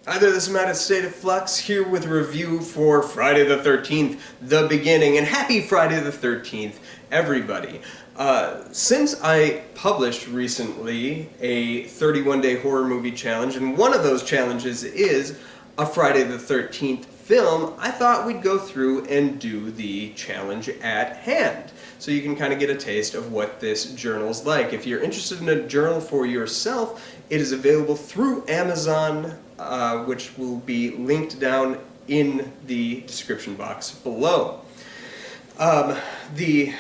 Hi there, this is Matt at State of Flux here with a review for Friday the 13th, The Beginning, and happy Friday the 13th, everybody. Since I published recently a 31-day horror movie challenge, and one of those challenges is a Friday the 13th film, I thought we'd go through and do the challenge at hand. So you can kind of get a taste of what this journal's like. If you're interested in a journal for yourself, it is available through Amazon, which will be linked down in the description box below. The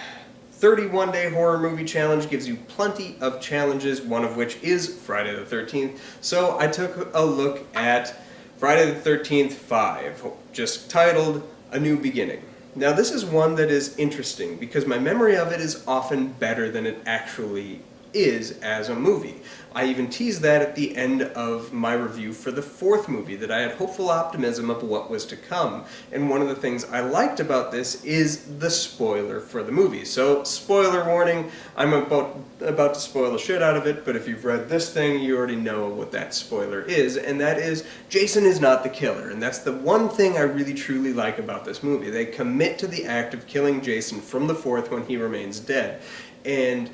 31-day horror movie challenge gives you plenty of challenges, one of which is Friday the 13th. So I took a look at Friday the 13th 5, just titled A New Beginning. Now this is one that is interesting because my memory of it is often better than it actually is as a movie. I even teased that at the end of my review for the fourth movie, that I had hopeful optimism of what was to come. And one of the things I liked about this is the spoiler for the movie. So, spoiler warning, I'm about to spoil the shit out of it, but if you've read this thing, you already know what that spoiler is, and that is, Jason is not the killer. And that's the one thing I really truly like about this movie. They commit to the act of killing Jason from the fourth when he remains dead. And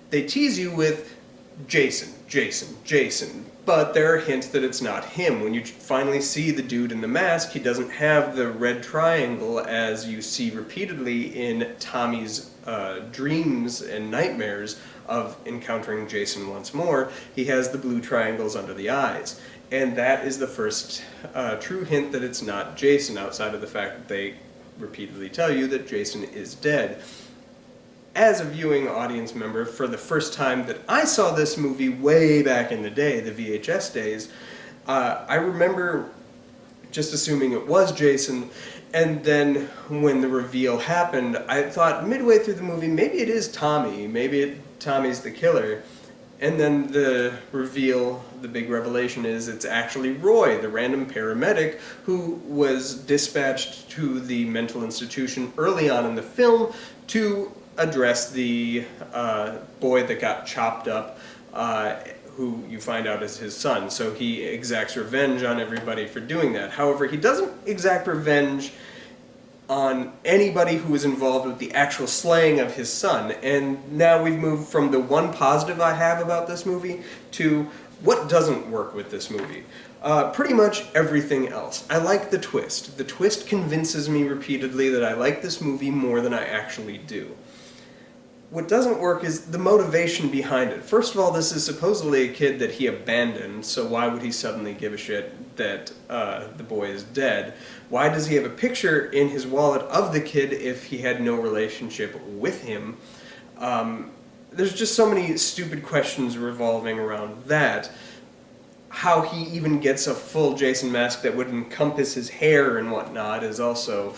they tease you with Jason, Jason, Jason, but there are hints that it's not him. When you finally see the dude in the mask, he doesn't have the red triangle as you see repeatedly in Tommy's dreams and nightmares of encountering Jason once more. He has the blue triangles under the eyes. And that is the first true hint that it's not Jason, outside of the fact that they repeatedly tell you that Jason is dead. As a viewing audience member, for the first time that I saw this movie way back in the day, the VHS days, I remember just assuming it was Jason, and then when the reveal happened, I thought midway through the movie, maybe it is Tommy, Tommy's the killer. And then the reveal, the big revelation is it's actually Roy, the random paramedic who was dispatched to the mental institution early on in the film to address the boy that got chopped up, who you find out is his son. So he exacts revenge on everybody for doing that. However, he doesn't exact revenge on anybody who was involved with the actual slaying of his son. And now we've moved from the one positive I have about this movie to what doesn't work with this movie. Pretty much everything else. I like the twist. The twist convinces me repeatedly that I like this movie more than I actually do. What doesn't work is the motivation behind it. First of all, this is supposedly a kid that he abandoned, so why would he suddenly give a shit that the boy is dead? Why does he have a picture in his wallet of the kid if he had no relationship with him? There's just so many stupid questions revolving around that. How he even gets a full Jason mask that would encompass his hair and whatnot is also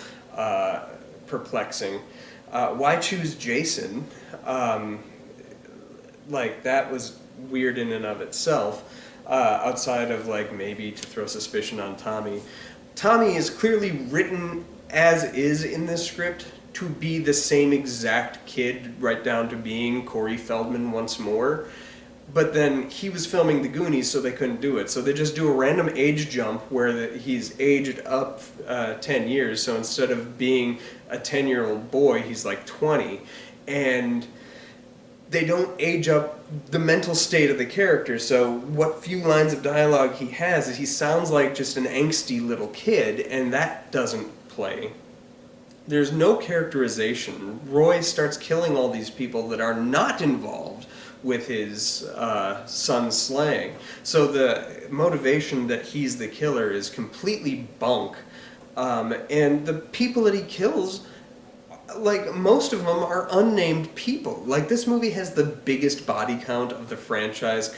perplexing. Why choose Jason? Like, that was weird in and of itself, outside of, like, maybe to throw suspicion on Tommy. Tommy is clearly written as is in this script to be the same exact kid, right down to being Corey Feldman once more. But then he was filming The Goonies, so they couldn't do it. So they just do a random age jump where he's aged up 10 years. So instead of being a 10-year-old boy, he's like 20. And they don't age up the mental state of the character. So what few lines of dialogue he has is he sounds like just an angsty little kid, and that doesn't play. There's no characterization. Roy starts killing all these people that are not involved with his son's slaying. So the motivation that he's the killer is completely bunk. And the people that he kills, like, most of them are unnamed people. Like, this movie has the biggest body count of the franchise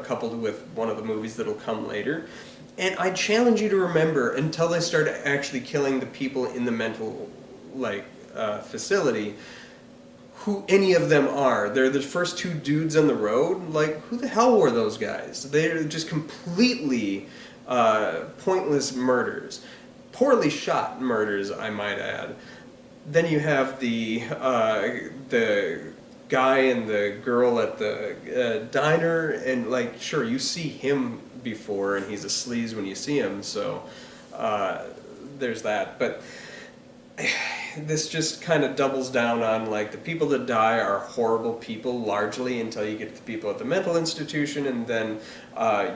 coupled with one of the movies that'll come later. And I challenge you to remember, until they start actually killing the people in the mental, facility, who any of them are. They're the first two dudes on the road. Like, who the hell were those guys? They're just completely pointless murders. Poorly shot murders, I might add. Then you have the guy and the girl at the diner, and, like, sure, you see him before, and he's a sleaze when you see him, so there's that. But this just kind of doubles down on, like, the people that die are horrible people largely until you get to the people at the mental institution, and then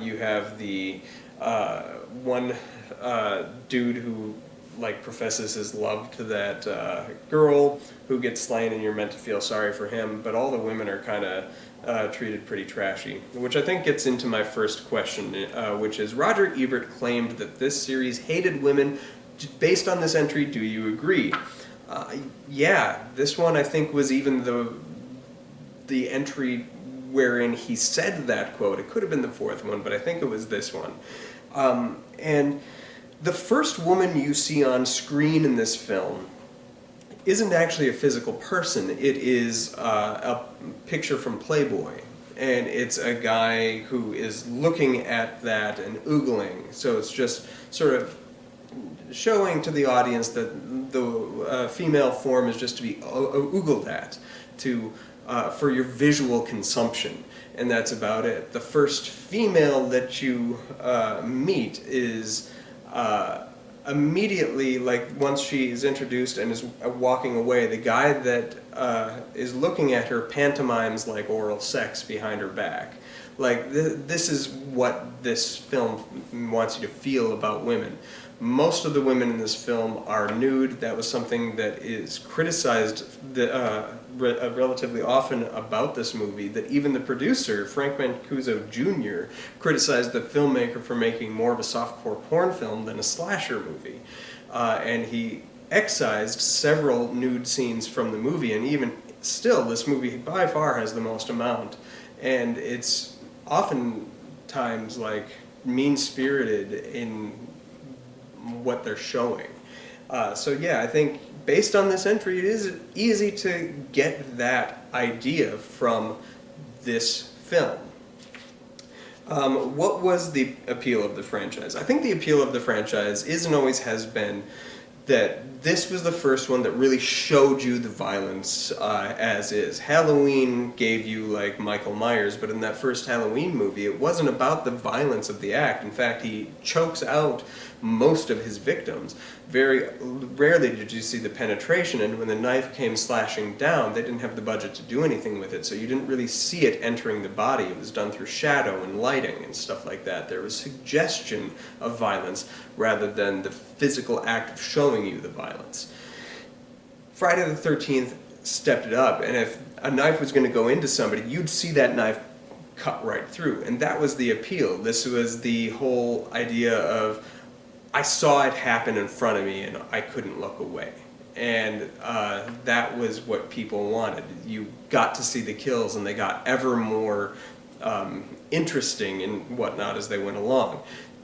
you have the one dude who, like, professes his love to that girl who gets slain, and you're meant to feel sorry for him, but all the women are kind of treated pretty trashy, which I think gets into my first question, which is, Roger Ebert claimed that this series hated women. Based on this entry, do you agree? Yeah, this one I think was even the entry wherein he said that quote. It could have been the fourth one, but I think it was this one. And the first woman you see on screen in this film isn't actually a physical person. It is a picture from Playboy. And it's a guy who is looking at that and oogling. So it's just sort of showing to the audience that the female form is just to be oogled at for your visual consumption, and that's about it. The first female that you meet is immediately, like, once she is introduced and is walking away, the guy that is looking at her pantomimes like oral sex behind her back. Like, this is what this film wants you to feel about women. Most of the women in this film are nude. That was something that is criticized relatively often about this movie, that even the producer, Frank Mancuso Jr., criticized the filmmaker for making more of a softcore porn film than a slasher movie. And he excised several nude scenes from the movie, and even still, this movie by far has the most amount. And it's oftentimes, like, mean-spirited in what they're showing. So yeah, I think based on this entry, it is easy to get that idea from this film. What was the appeal of the franchise? I think the appeal of the franchise is and always has been that this was the first one that really showed you the violence as is. Halloween gave you, like, Michael Myers, but in that first Halloween movie, it wasn't about the violence of the act. In fact, he chokes out most of his victims. Very rarely did you see the penetration, and when the knife came slashing down, they didn't have the budget to do anything with it, so you didn't really see it entering the body. It was done through shadow and lighting and stuff like that. There was suggestion of violence rather than the physical act of showing you the violence. Friday the 13th stepped it up, and if a knife was going to go into somebody, you'd see that knife cut right through, and that was the appeal. This was the whole idea of, I saw it happen in front of me and I couldn't look away. And that was what people wanted. You got to see the kills, and they got ever more interesting and whatnot as they went along.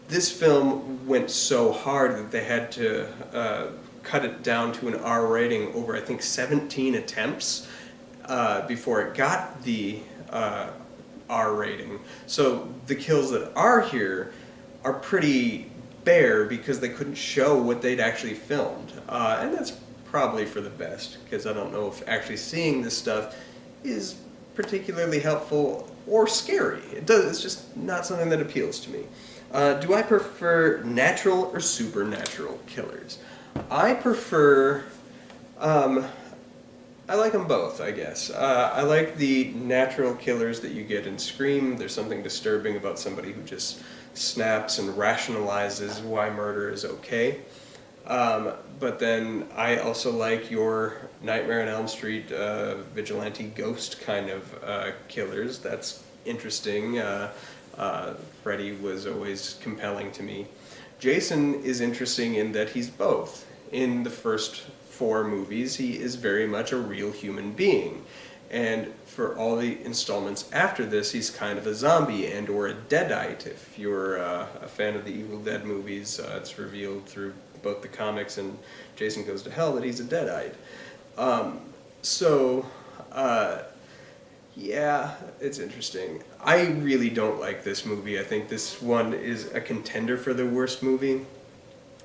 This film went so hard that they had to cut it down to an R rating over, I think, 17 attempts before it got the R rating. So the kills that are here are pretty bare because they couldn't show what they'd actually filmed. And that's probably for the best, because I don't know if actually seeing this stuff is particularly helpful or scary. It's just not something that appeals to me. Do I prefer natural or supernatural killers? I prefer, I like them both, I guess. I like the natural killers that you get in Scream. There's something disturbing about somebody who just snaps and rationalizes why murder is okay. But then I also like your Nightmare on Elm Street vigilante ghost kind of killers. That's interesting. Freddy was always compelling to me. Jason is interesting in that he's both. In the first 4 movies, he is very much a real human being. And for all the installments after this, he's kind of a zombie and or a deadite. If you're a fan of the Evil Dead movies, it's revealed through both the comics and Jason Goes to Hell that he's a deadite. Yeah, it's interesting. I really don't like this movie. I think this one is a contender for the worst movie.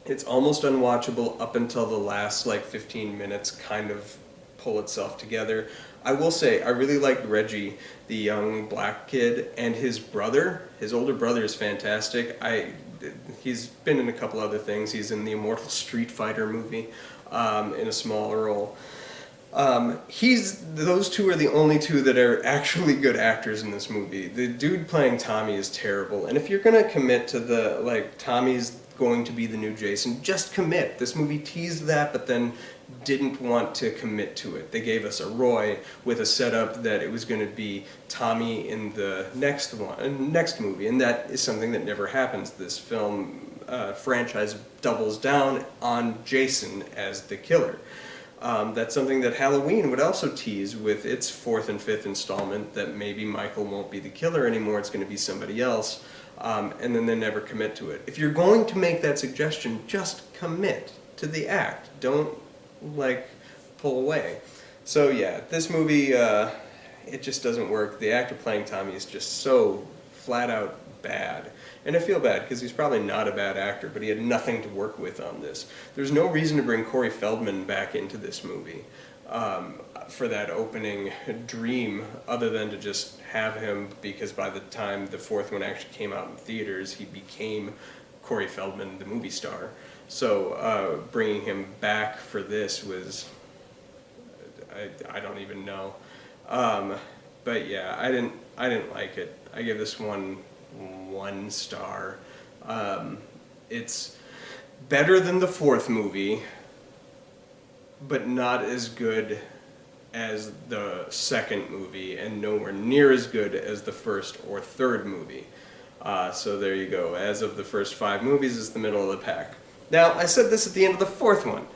It's almost unwatchable up until the last, like, 15 minutes kind of pull itself together. I will say, I really liked Reggie, the young black kid, and his brother. His older brother is fantastic. He's been in a couple other things. He's in the Immortal Street Fighter movie in a smaller role. Those two are the only two that are actually good actors in this movie. The dude playing Tommy is terrible, and if you're gonna commit to the, like, Tommy's going to be the new Jason, just commit. This movie teased that, but then didn't want to commit to it. They gave us a Roy with a setup that it was going to be Tommy in the next movie, and that is something that never happens. This film franchise doubles down on Jason as the killer. That's something that Halloween would also tease with its 4th and 5th installment, that maybe Michael won't be the killer anymore, it's going to be somebody else, and then they never commit to it. If you're going to make that suggestion, just commit to the act. Don't, like, pull away. So yeah, this movie, it just doesn't work. The actor playing Tommy is just so flat out bad. And I feel bad, because he's probably not a bad actor, but he had nothing to work with on this. There's no reason to bring Corey Feldman back into this movie for that opening dream, other than to just have him, because by the time the 4th one actually came out in theaters, he became Corey Feldman, the movie star. So bringing him back for this was, I don't even know. But yeah, I didn't like it. I give this one star. It's better than the 4th movie, but not as good as the 2nd movie, and nowhere near as good as the 1st or 3rd movie. So there you go. As of the first 5 movies, it's the middle of the pack. Now, I said this at the end of the 4th one.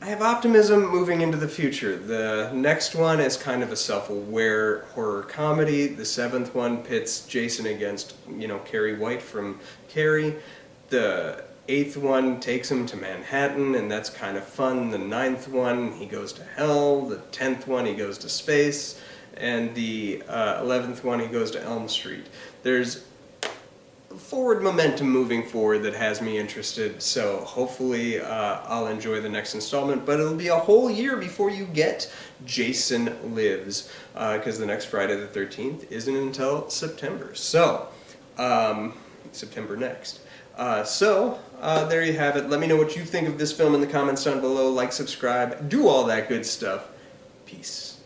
I have optimism moving into the future. The next one is kind of a self-aware horror comedy. The 7th one pits Jason against, Carrie White from Carrie. The 8th one takes him to Manhattan, and that's kind of fun. The 9th one, he goes to hell. The 10th one, he goes to space. And the 11th one, he goes to Elm Street. There's forward momentum moving forward that has me interested, so hopefully I'll enjoy the next installment, but it'll be a whole year before you get Jason Lives, because the next Friday the 13th isn't until September, so September next. There you have it. Let me know what you think of this film in the comments down below. Like, subscribe, do all that good stuff. Peace.